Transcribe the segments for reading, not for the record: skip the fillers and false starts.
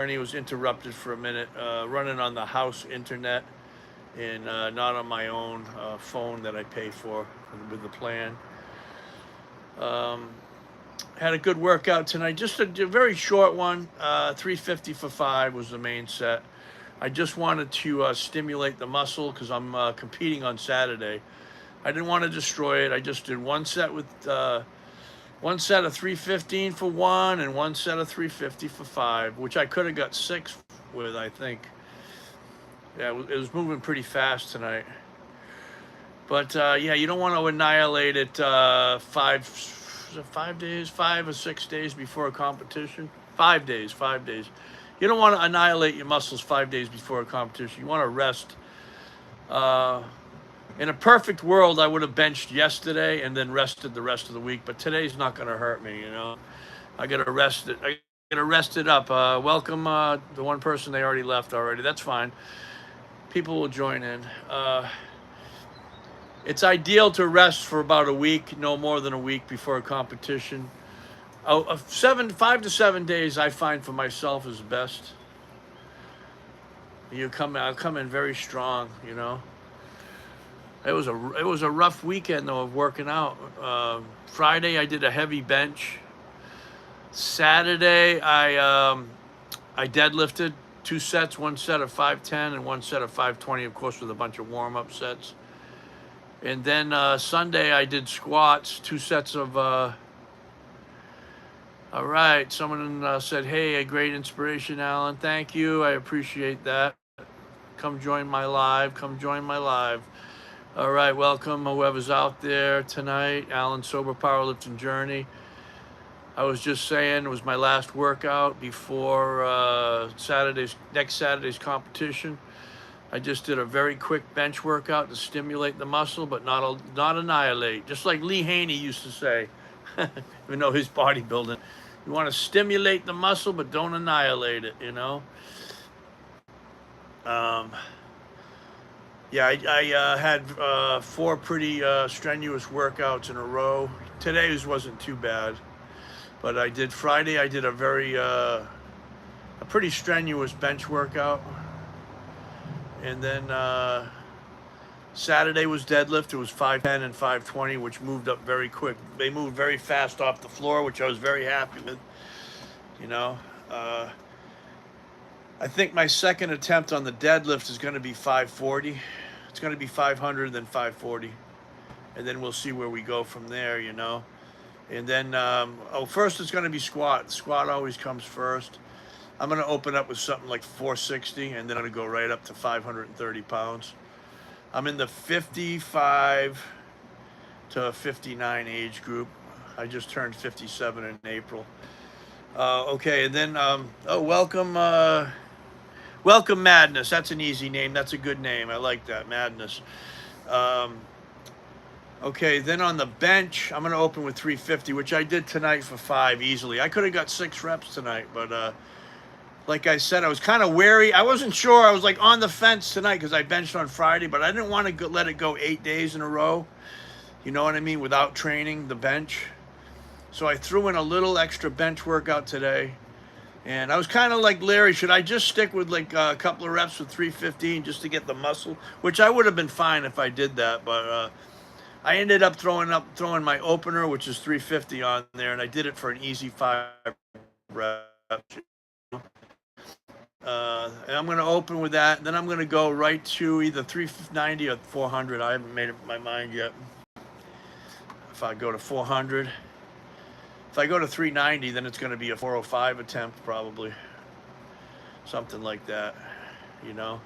journey was interrupted for a minute, running on the house internet and not on my own phone that I pay for with the plan. Um, Had a good workout tonight, just a very short one. 350 for 5 was the main set. I just wanted to stimulate the muscle because I'm competing on Saturday. I didn't want to destroy it. I just did one set of 315 for 1 and one set of 350 for 5, which I could have got 6 with, I think. Yeah, it was moving pretty fast tonight. But yeah, you don't want to annihilate it 5 days, 5 or 6 days before a competition. 5 days, 5 days. You don't want to annihilate your muscles 5 days before a competition. You want to rest. Uh, in a perfect world, I would have benched yesterday and then rested the rest of the week. But today's not going to hurt me, you know. I got to rest it. I got to rest it up. Welcome the one person they already left already. That's fine. People will join in. It's ideal to rest for about a week, no more than a week before a competition. 5 to 7 days, I find for myself is best. I'll come in very strong, you know. It was a rough weekend though of working out. Friday I did a heavy bench. Saturday I deadlifted 2 sets, one set of 510 and one set of 520, of course, with a bunch of warm-up sets. And then Sunday I did squats, 2 sets of. All right, someone said, "Hey, a great inspiration, Allan. Thank you. I appreciate that. Come join my live. Come join my live." All right, welcome whoever's out there tonight. Allan's Sober Powerlifting Journey. I was just saying it was my last workout before next Saturday's competition. I just did a very quick bench workout to stimulate the muscle, but not annihilate. Just like Lee Haney used to say, even though his bodybuilding, you want to stimulate the muscle, but don't annihilate it. You know. Yeah, I had 4 pretty strenuous workouts in a row. Today's wasn't too bad, but Friday. I did a pretty strenuous bench workout. And then Saturday was deadlift. It was 510 and 520, which moved up very quick. They moved very fast off the floor, which I was very happy with. You know, I think my second attempt on the deadlift is going to be 540. It's going to be 500, then 540. And then we'll see where we go from there, you know. And then, first it's going to be squat. Squat always comes first. I'm going to open up with something like 460, and then I'm going to go right up to 530 pounds. I'm in the 55 to 59 age group. I just turned 57 in April. Okay, and then, welcome Madness. That's an easy name. That's a good name. I like that, Madness. Okay, then on the bench, I'm going to open with 350, which I did tonight for 5 easily. I could have got 6 reps tonight, but like I said, I was kind of wary. I wasn't sure. I was like on the fence tonight because I benched on Friday, but I didn't want to let it go 8 days in a row. You know what I mean? Without training the bench. So I threw in a little extra bench workout today. And I was kind of like Larry, should I just stick with like a couple of reps with 315 just to get the muscle? Which I would have been fine if I did that, but I ended up throwing my opener, which is 350 on there, and I did it for an easy 5 reps. And I'm going to open with that. Then I'm going to go right to either 390 or 400. I haven't made up my mind yet. If I go to 400. If I go to 390, then it's going to be a 405 attempt probably. Something like that, you know.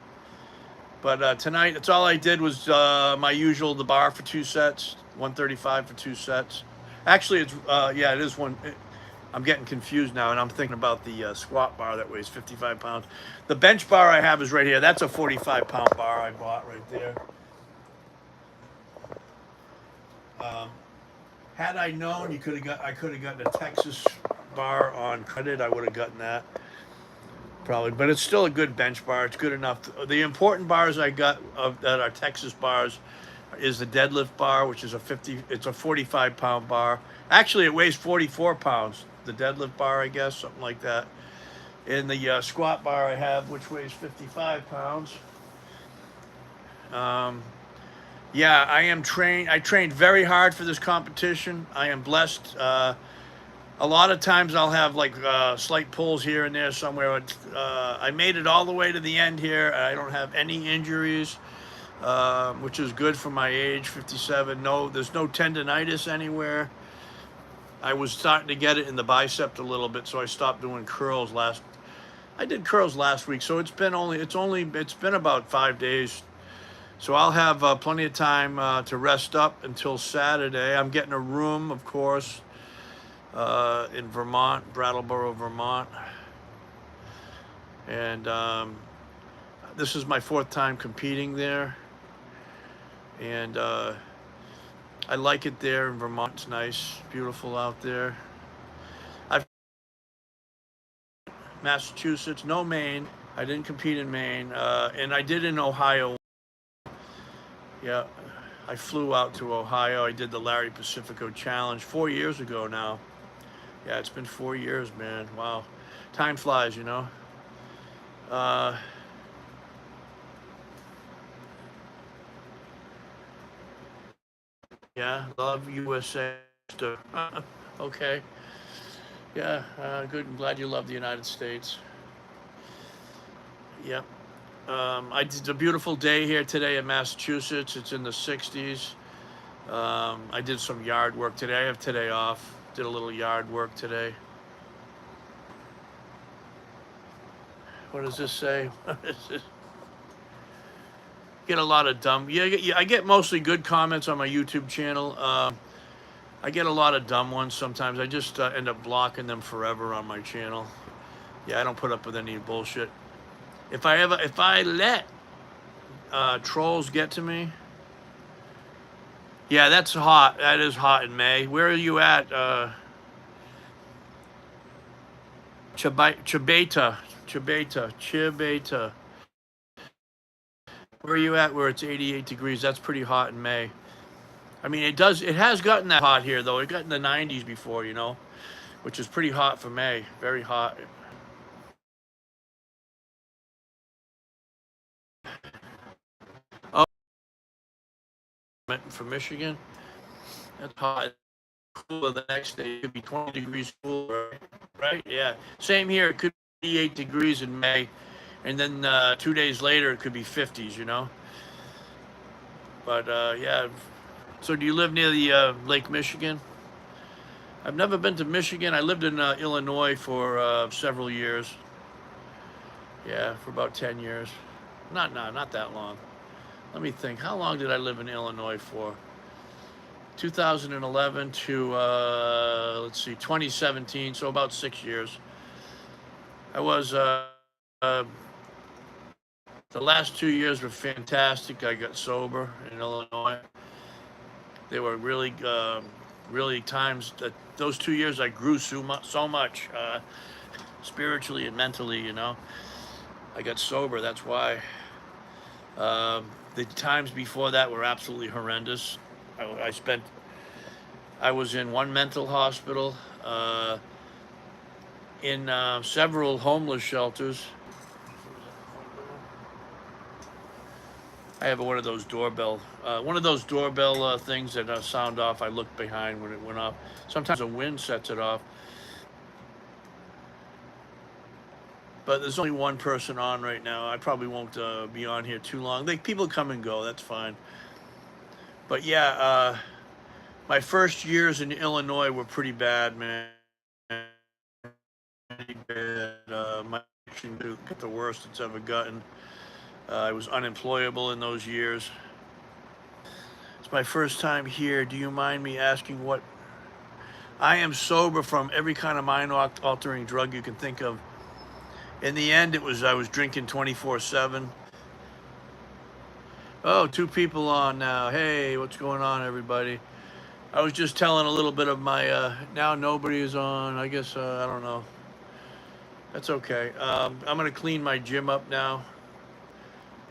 But tonight, that's all I did was my usual, the bar for 2 sets, 135 for 2 sets. Actually, it's, it is one. I'm getting confused now, and I'm thinking about the squat bar that weighs 55 pounds. The bench bar I have is right here. That's a 45-pound bar I bought right there. Had I known, I could have gotten a Texas bar on credit. I would have gotten that probably, but it's still a good bench bar. It's good enough. The important bars I got that are Texas bars is the deadlift bar, which is it's a 45-pound bar. Actually, it weighs 44 pounds. The deadlift bar, I guess, something like that. in the squat bar I have, which weighs 55 pounds. Yeah, I am trained. I trained very hard for this competition. I am blessed. A lot of times I'll have like slight pulls here and there somewhere. I made it all the way to the end here. I don't have any injuries, which is good for my age, 57. No, there's no tendonitis anywhere. I was starting to get it in the bicep a little bit, so I stopped doing curls last. I did curls last week, so it's been about 5 days. So I'll have plenty of time to rest up until Saturday. I'm getting a room, of course, in Vermont, Brattleboro, Vermont. And this is my 4th time competing there. And I like it there in Vermont. It's nice, beautiful out there. I've Massachusetts, no Maine. I didn't compete in Maine. And I did in Ohio. Yeah, I flew out to Ohio. I did the Larry Pacifico Challenge 4 years ago now. Yeah, it's been 4 years, man. Wow. Time flies, you know. Yeah, love USA. Okay. Yeah, good. I'm glad you love the United States. Yep. It's a beautiful day here today in Massachusetts. It's in the 60s. I did some yard work today. I have today off. Did a little yard work today. What does this say? Get a lot of dumb. Yeah, I get mostly good comments on my YouTube channel. I get a lot of dumb ones sometimes. I just end up blocking them forever on my channel. Yeah, I don't put up with any bullshit. If I let trolls get to me, yeah, that's hot. That is hot in May. Where are you at? Chibeta. Where are you at where it's 88 degrees? That's pretty hot in May. I mean, it has gotten that hot here, though. It got in the 90s before, you know, which is pretty hot for May. Very hot. Oh, for Michigan, that's hot. Cooler the next day. It could be 20 degrees cooler, right? Yeah. Same here. It could be 8 degrees in May, and then 2 days later it could be 50s, you know. But yeah. So do you live near the Lake Michigan? I've never been to Michigan. I lived in Illinois for several years. Yeah, for about 10 years. Not that long. Let me think. How long did I live in Illinois for? 2011 to let's see, 2017. So about 6 years. I was the last 2 years were fantastic. I got sober in Illinois. They were really, really times that those 2 years I grew so much, spiritually and mentally. You know, I got sober. That's why. The times before that were absolutely horrendous. I was in one mental hospital, in several homeless shelters. I have one of those doorbell things that sound off. I looked behind when it went off. Sometimes the wind sets it off. But there's only one person on right now. I probably won't be on here too long. People come and go. That's fine. But yeah, my first years in Illinois were pretty bad, man. Pretty bad. My addiction got the worst it's ever gotten. I was unemployable in those years. It's my first time here. Do you mind me asking what? I am sober from every kind of mind-altering drug you can think of. In the end, I was drinking 24/7. Oh, 2 people on now. Hey, what's going on, everybody? I was just telling a little bit of my. Now nobody is on. I guess I don't know. That's okay. I'm gonna clean my gym up now.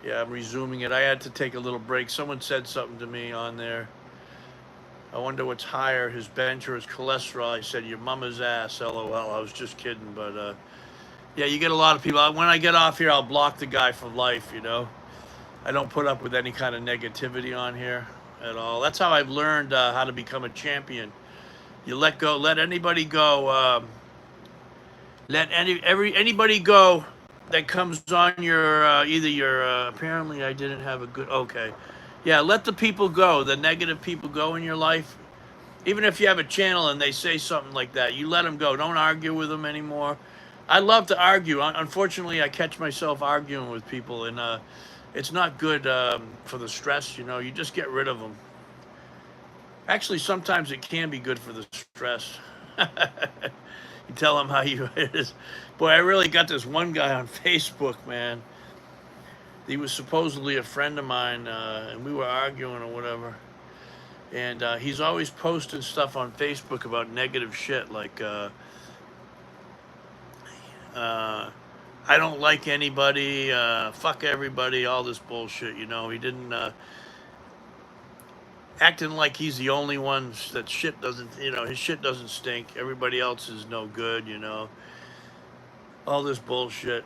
Yeah, I'm resuming it. I had to take a little break. Someone said something to me on there. I wonder what's higher, his bench or his cholesterol. I said, your mama's ass, LOL. I was just kidding, but Yeah, you get a lot of people. When I get off here, I'll block the guy for life, you know. I don't put up with any kind of negativity on here at all. That's how I've learned how to become a champion. You let go, let anybody go. Let anybody go that comes on your either your apparently I didn't have a good okay. Yeah, let the people go, the negative people go in your life. Even if you have a channel and they say something like that, you let them go. Don't argue with them anymore. I love to argue. Unfortunately, I catch myself arguing with people, and it's not good for the stress. You know, you just get rid of them. Actually, sometimes it can be good for the stress. You tell them how you it is. Boy, I really got this one guy on Facebook, man. He was supposedly a friend of mine, and we were arguing or whatever. And he's always posting stuff on Facebook about negative shit, like uh, I don't like anybody, fuck everybody, all this bullshit. You know, he didn't acting like he's the only one that shit doesn't. You know, his shit doesn't stink. Everybody else is no good. You know, all this bullshit.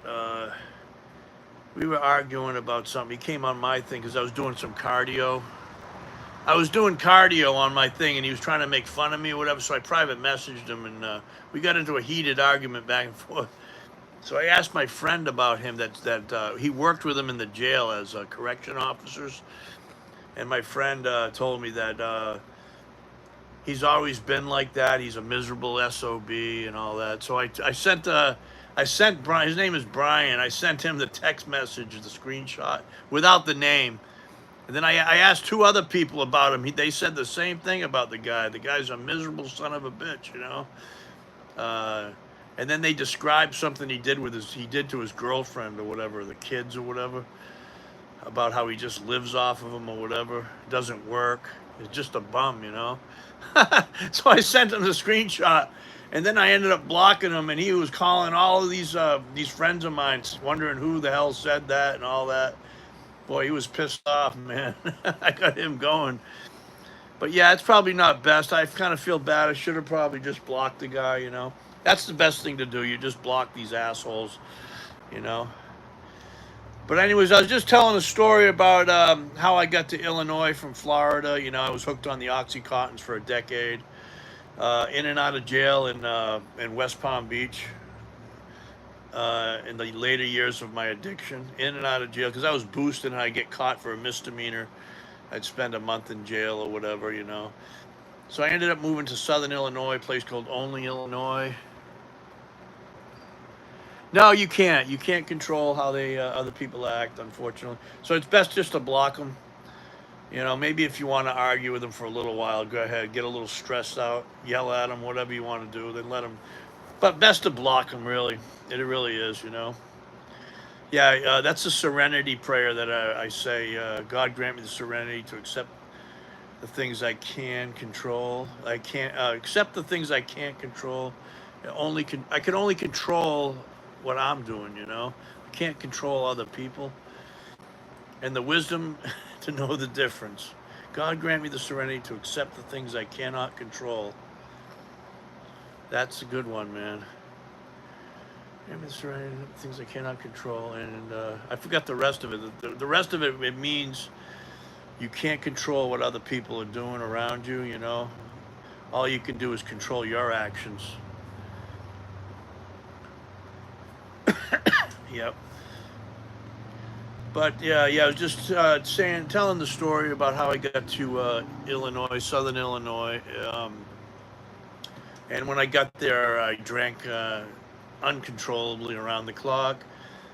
We were arguing about something. He came on my thing because I was doing some cardio. I was doing cardio on my thing, and he was trying to make fun of me or whatever. So I private messaged him, and we got into a heated argument back and forth. So I asked my friend about him. That he worked with him in the jail as correction officers, and my friend told me that he's always been like that. He's a miserable SOB and all that. So I sent Brian. His name is Brian. I sent him the text message, the screenshot without the name. And then I asked two other people about him. They said the same thing about the guy. The guy's a miserable son of a bitch, you know. Uh, and then they described something he did to his girlfriend or whatever, the kids or whatever, about how he just lives off of them or whatever. It doesn't work. It's just a bum, you know. So I sent him the screenshot, and then I ended up blocking him. And he was calling all of these friends of mine, wondering who the hell said that and all that. Boy, he was pissed off, man. I got him going. But yeah, it's probably not best. I kind of feel bad. I should have probably just blocked the guy, you know. That's the best thing to do. You just block these assholes, you know. But anyways, I was just telling a story about how I got to Illinois from Florida. You know, I was hooked on the Oxycontins for a decade, in and out of jail in West Palm Beach. In the later years of my addiction, in and out of jail, because I was boosted and I'd get caught for a misdemeanor. I'd spend a month in jail or whatever, you know. So I ended up moving to Southern Illinois, a place called Only, Illinois. No, you can't. You can't control how they other people act, unfortunately. So it's best just to block them. You know, maybe if you want to argue with them for a little while, go ahead, get a little stressed out, yell at them, whatever you want to do, then let them. But best to block them, really. It really is, you know. Yeah, that's a serenity prayer that I say. God grant me the serenity to accept the things I can control. I can't accept the things I can't control. I can only control what I'm doing. You know, I can't control other people, and the wisdom to know the difference. God grant me the serenity to accept the things I cannot control. That's a good one, man. Things I cannot control, and I forgot the rest of it. The rest of it, it means you can't control what other people are doing around you. You know, all you can do is control your actions. Yep. But yeah, I was just telling the story about how I got to Illinois, Southern Illinois, and when I got there, I drank uncontrollably around the clock.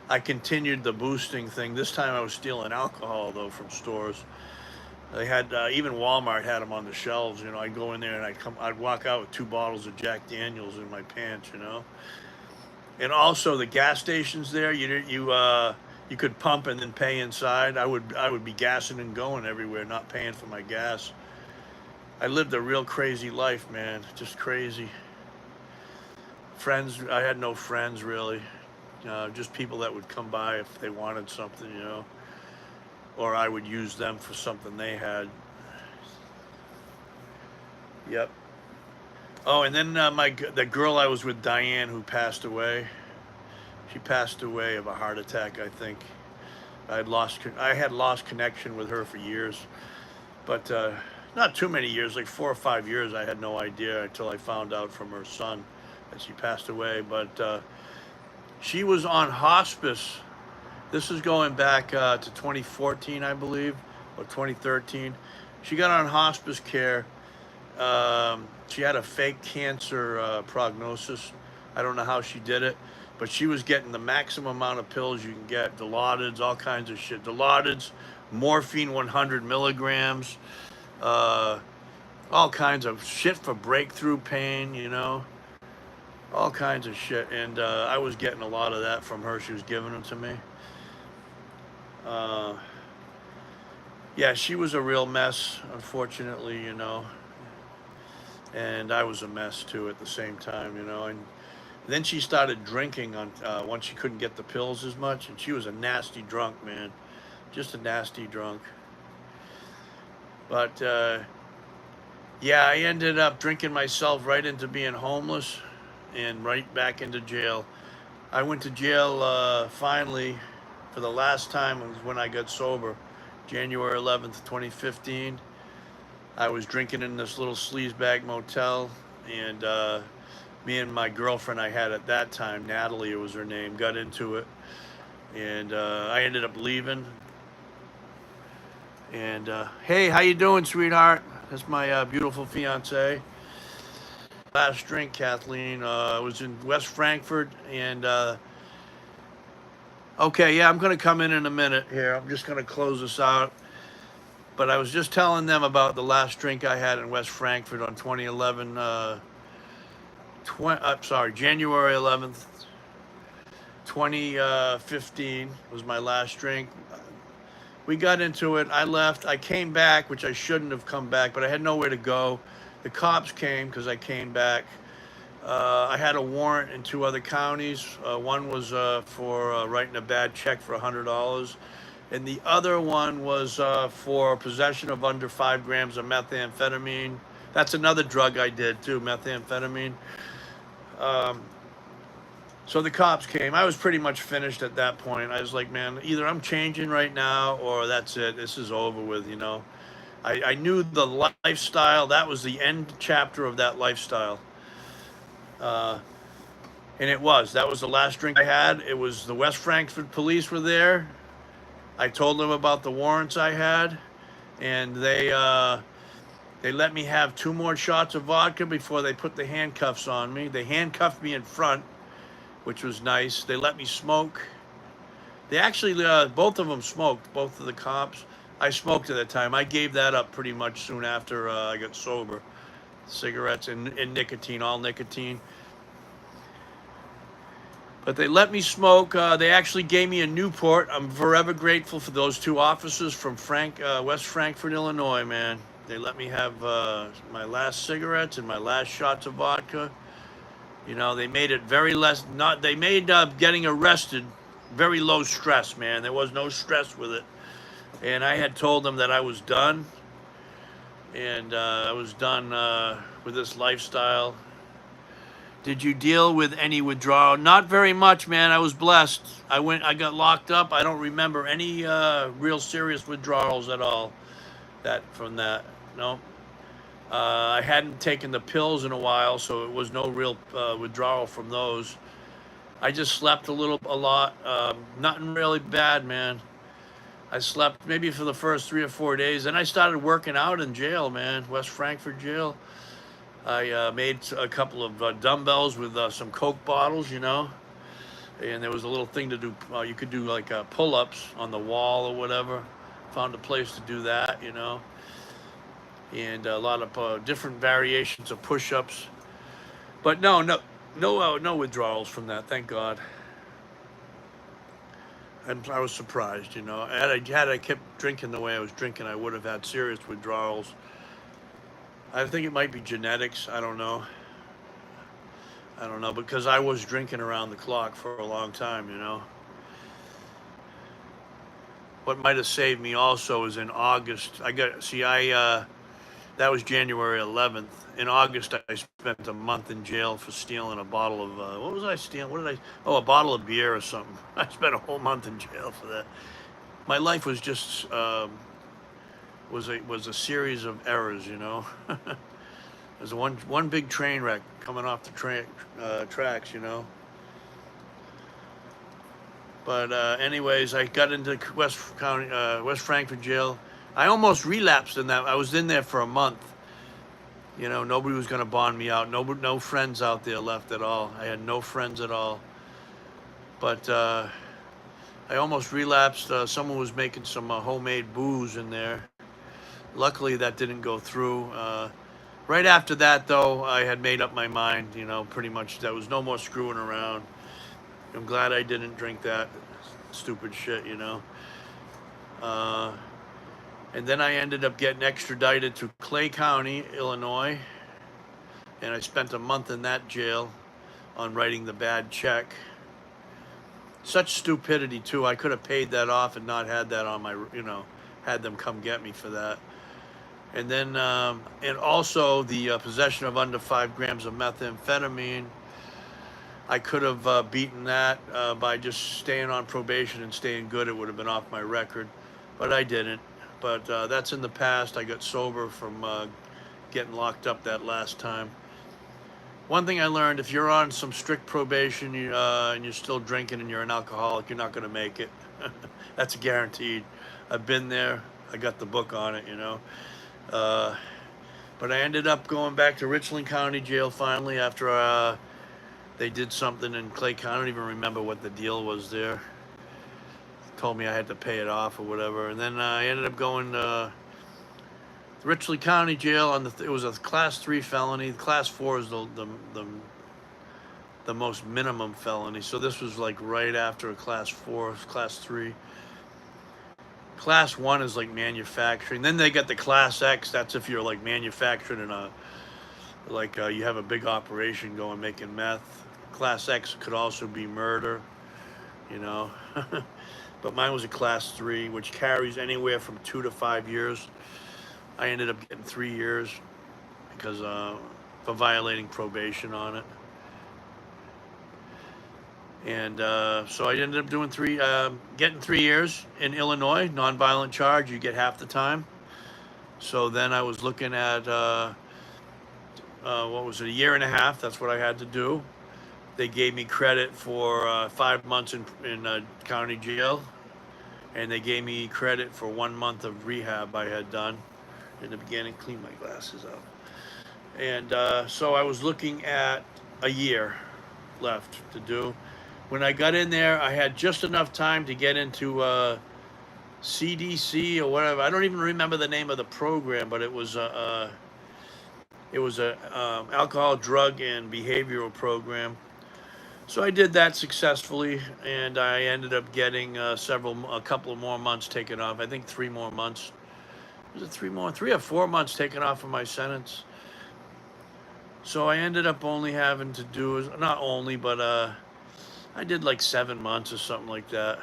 I continued the boosting thing. This time I was stealing alcohol though from stores. They had even Walmart had them on the shelves. You know, I'd go in there and I'd walk out with 2 bottles of Jack Daniels in my pants. You know, and also the gas stations there, you could pump and then pay inside. I would be gassing and going everywhere, not paying for my gas. I lived a real crazy life, man. Just crazy. Friends, I had no friends really. Just people that would come by if they wanted something, you know, or I would use them for something they had. Yep. Oh, and then the girl I was with, Diane, who passed away. She passed away of a heart attack, I think. I had lost connection with her for years, but not too many years, like 4 or 5 years. I had no idea until I found out from her son that she passed away. But she was on hospice. This is going back to 2014, I believe, or 2013. She got on hospice care. She had a fake cancer prognosis. I don't know how she did it, but she was getting the maximum amount of pills you can get, Dilaudids, all kinds of shit. Dilaudids, morphine 100 milligrams, uh, all kinds of shit for breakthrough pain, you know, all kinds of shit. And I was getting a lot of that from her. She was giving them to me. Yeah, she was a real mess, unfortunately, you know. And I was a mess too at the same time, you know. And then she started drinking on once she couldn't get the pills as much, and she was a nasty drunk, man, just a nasty drunk. But yeah, I ended up drinking myself right into being homeless and right back into jail. I went to jail finally for the last time was when I got sober, January 11th, 2015. I was drinking in this little sleazebag motel, and me and my girlfriend I had at that time, Natalie was her name, got into it, and I ended up leaving. And hey, how you doing, sweetheart? That's my beautiful fiance. Last drink, Kathleen. I was in West Frankfurt, and okay, yeah, I'm gonna come in a minute here. I'm just gonna close this out. But I was just telling them about the last drink I had in West Frankfurt on 2011, January 11th, 2015 was my last drink. We got into it. I left. I came back, which I shouldn't have come back, but I had nowhere to go. The cops came because I came back. I had a warrant in 2 other counties. One was for writing a bad check for $100. And the other one was for possession of under 5 grams of methamphetamine. That's another drug I did too, methamphetamine. So the cops came. I was pretty much finished at that point. I was like, man, either I'm changing right now or that's it. This is over with, you know. I knew the lifestyle. That was the end chapter of that lifestyle. And it was. That was the last drink I had. It was the West Frankfurt police were there. I told them about the warrants I had, and they let me have 2 more shots of vodka before they put the handcuffs on me. They handcuffed me in front, which was nice. They let me smoke. They actually, both of them smoked, both of the cops. I smoked at the time. I gave that up pretty much soon after I got sober. Cigarettes and nicotine, all nicotine. But they let me smoke. They actually gave me a Newport. I'm forever grateful for those 2 officers from West Frankfurt, Illinois, man. They let me have my last cigarettes and my last shots of vodka. You know, they made it they made getting arrested very low stress, man. There was no stress with it. And I had told them that I was done. And I was done with this lifestyle. Did you deal with any withdrawal? Not very much, man. I was blessed. I got locked up. I don't remember any real serious withdrawals at all. From that, no. I hadn't taken the pills in a while, so it was no real withdrawal from those. I just slept a lot. Nothing really bad, man. I slept maybe for the first 3 or 4 days. Then I started working out in jail, man. West Frankfurt jail. I made a couple of dumbbells with some Coke bottles, you know, and there was a little thing to do. You could do like pull-ups on the wall or whatever. Found a place to do that, you know, and a lot of different variations of push-ups. But no withdrawals from that, thank God. And I was surprised, you know. Had I kept drinking the way I was drinking, I would have had serious withdrawals. I think it might be genetics. I don't know, because I was drinking around the clock for a long time, you know. What might have saved me also is in August. I That was January 11th. In August, I spent a month in jail for stealing a bottle of, what was I stealing? What did I, oh, a bottle of beer or something. I spent a whole month in jail for that. My life was just, was a series of errors, you know. It was one big train wreck coming off the tracks, you know. But anyways, I got into West Frankfort jail. I almost relapsed in that. I was in there for a month. You know, nobody was going to bond me out. No friends out there left at all. I had no friends at all. But I almost relapsed. Someone was making some homemade booze in there. Luckily, that didn't go through. Right after that, though, I had made up my mind. You know, pretty much there was no more screwing around. I'm glad I didn't drink that stupid shit, you know. And then I ended up getting extradited to Clay County, Illinois. And I spent a month in that jail on writing the bad check. Such stupidity, too. I could have paid that off and not had that on my, you know, had them come get me for that. And then, and also the possession of under 5 grams of methamphetamine. I could have beaten that by just staying on probation and staying good. It would have been off my record, but I didn't. But that's in the past. I got sober from getting locked up that last time. One thing I learned, if you're on some strict probation and you're still drinking and you're an alcoholic, you're not going to make it. That's guaranteed. I've been there. I got the book on it, you know. But I ended up going back to Richland County Jail finally after they did something in Clay County. I don't even remember what the deal was there. Told me I had to pay it off or whatever. And then I ended up going to Richland County Jail on it was a class 3 felony. Class 4 is the most minimum felony. So this was like right after a class 4, class 3. Class 1 is like manufacturing. Then they got the class X. That's if you're like manufacturing in a, like you have a big operation going making meth. Class X could also be murder, you know. But mine was a class 3, which carries anywhere from 2 to 5 years. I ended up getting 3 years because for violating probation on it. And so I ended up doing getting 3 years in Illinois, nonviolent charge. You get half the time. So then I was looking at what was it, a year and a half? That's what I had to do. They gave me credit for 5 months in county jail, and they gave me credit for 1 month of rehab I had done in the beginning. Clean my glasses up. And so I was looking at a year left to do. When I got in there, I had just enough time to get into CDC or whatever. I don't even remember the name of the program, but it was a alcohol, drug, and behavioral program. So I did that successfully, and I ended up getting a couple of more months taken off. I think 3 more months. Was it 3 or 4 months taken off of my sentence? So I ended up only having to do, not only, but I did like 7 months or something like that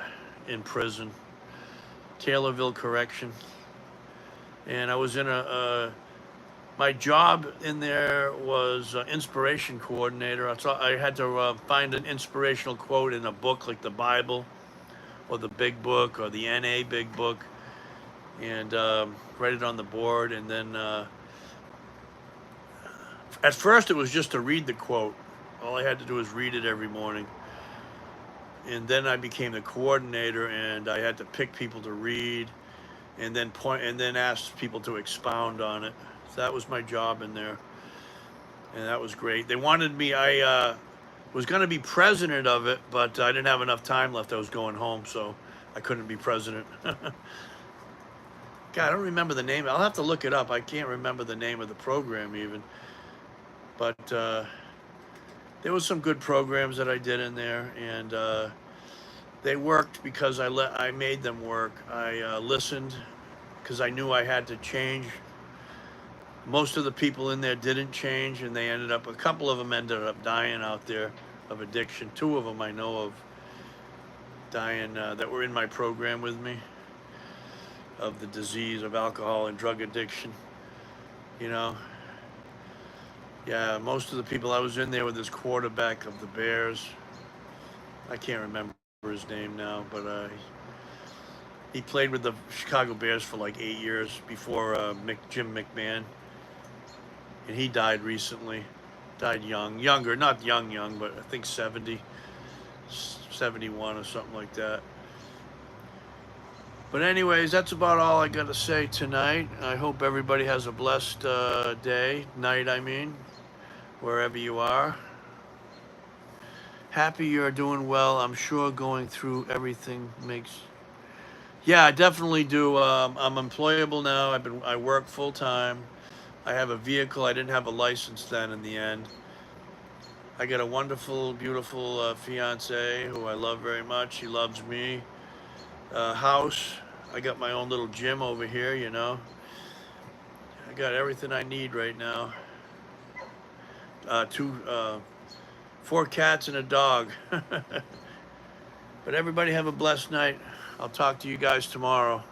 in prison, Taylorville Correction. And I was in my job in there was inspiration coordinator. So I had to find an inspirational quote in a book like the Bible or the Big Book or the NA Big Book, and write it on the board. And then at first it was just to read the quote. All I had to do was read it every morning. And then I became the coordinator, and I had to pick people to read and then ask people to expound on it. So that was my job in there, and that was great. They wanted me, I was going to be president of it, but I didn't have enough time left. I was going home, so I couldn't be president. God, I don't remember the name. I'll have to look it up. I can't remember the name of the program even. But there was some good programs that I did in there, and they worked because I made them work. I listened because I knew I had to change. Most of the people in there didn't change, and a couple of them ended up dying out there of addiction. 2 of them I know of dying that were in my program with me of the disease of alcohol and drug addiction. You know, yeah, most of the people, I was in there with this quarterback of the Bears. I can't remember his name now, but he played with the Chicago Bears for like 8 years before Jim McMahon, and he died recently. Died younger, not young, but I think 70, 71 or something like that. But anyways, that's about all I got to say tonight. I hope everybody has a blessed night, I mean, wherever you are. Happy you're doing well. I'm sure going through everything makes... Yeah, I definitely do. I'm employable now. I work full time. I have a vehicle. I didn't have a license then in the end. I got a wonderful, beautiful fiance who I love very much. She loves me. House. I got my own little gym over here, you know. I got everything I need right now. 4 cats and a dog. But everybody have a blessed night. I'll talk to you guys tomorrow.